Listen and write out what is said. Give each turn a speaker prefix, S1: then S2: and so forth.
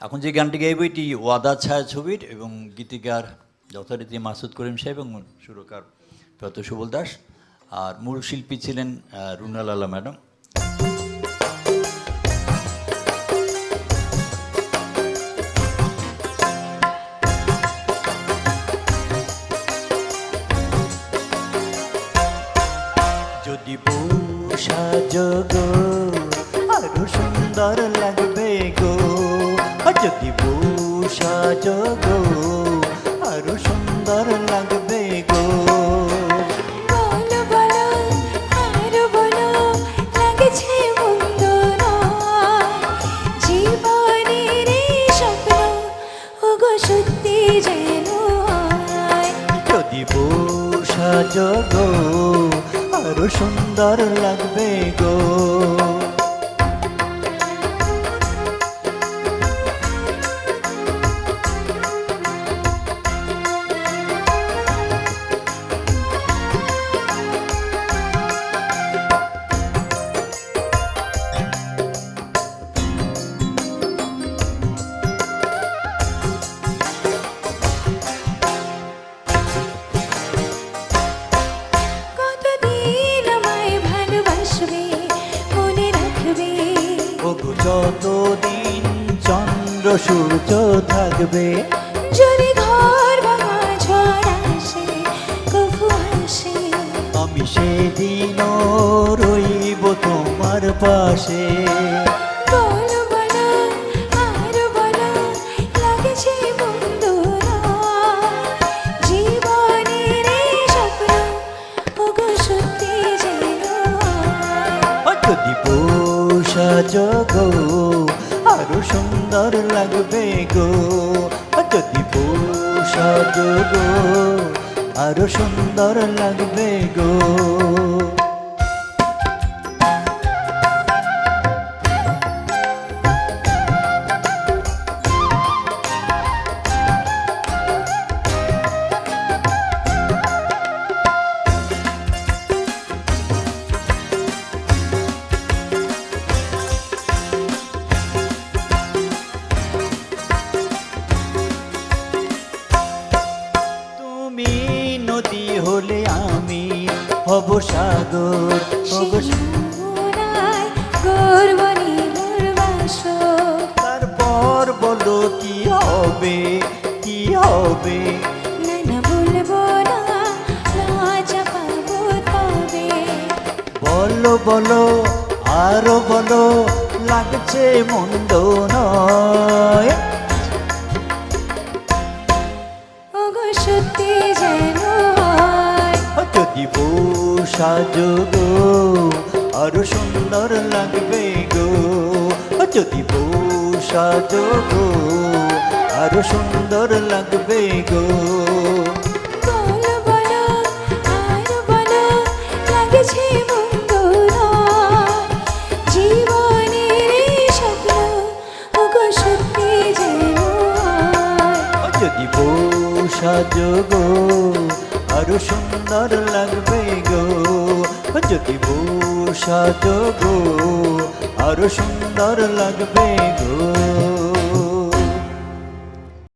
S1: এখন যে গানটি গাইব এটি ওয়াদা ছায়াছবির এবং গীতিকার যথারীতি মাসুদ করিম সাহেব এবং সুরকার প্রয়াত সুবল দাস, আর মূল শিল্পী ছিলেন রুনা লালা ম্যাডাম। যদি সাজগো আরো সুন্দর লাগবে গো, যদি সাজগো আরো সুন্দর লাগবে গো।
S2: বলো বলো আরো বলো লাগছে মন্দ নয়, জীবনের এই স্বপ্ন ওগো সত্যি যেন হয়।
S1: যদি সাজগো আরো সুন্দর লাগবে গো।
S2: কতদিন আমায় ভালোবাসবে মনে রাখবে,
S1: ওগো যতদিন চন্দ্র সূর্য থাকবে,
S2: যদি ঘর ভাঙা ঝড় আসে কভু আসে,
S1: আমি সেদিনও রইব তোমার পাশে।
S2: বলো বলো আরো বলো লাগছে মন্দ নয়, জীবনের এই স্বপ্ন ওগো সত্যি যেন হয়।
S1: যদি সাজগো আরো সুন্দর লাগবে গো, যদি সাজগো আরো সুন্দর লাগবে গো। তুমি নদী হলে আমি হব সাগর, হব
S2: শিমুনায় গর্বণী মোর বাসর,
S1: তারপর বলো কি হবে, কি হবে।
S2: না না বলবো না, লজ্জা পাবো তবে।
S1: বলো বলো আরো বলো লাগছে মন্দ নয়,
S2: ওগো সত্যি যেন হয়।
S1: যদি সাজগো আরো সুন্দর লাগবে গো, যদি সাজগো আরো সুন্দর লাগবে গো।
S2: বলো বলো আরো বলো লাগছে মন্দ নয়, জীবনের এই স্বপ্ন ওগো সত্যি যেন হয়।
S1: যদি সাজগো আরো সুন্দর লাগবে গো, যদি সাজগো আরো সুন্দর লাগবে গো।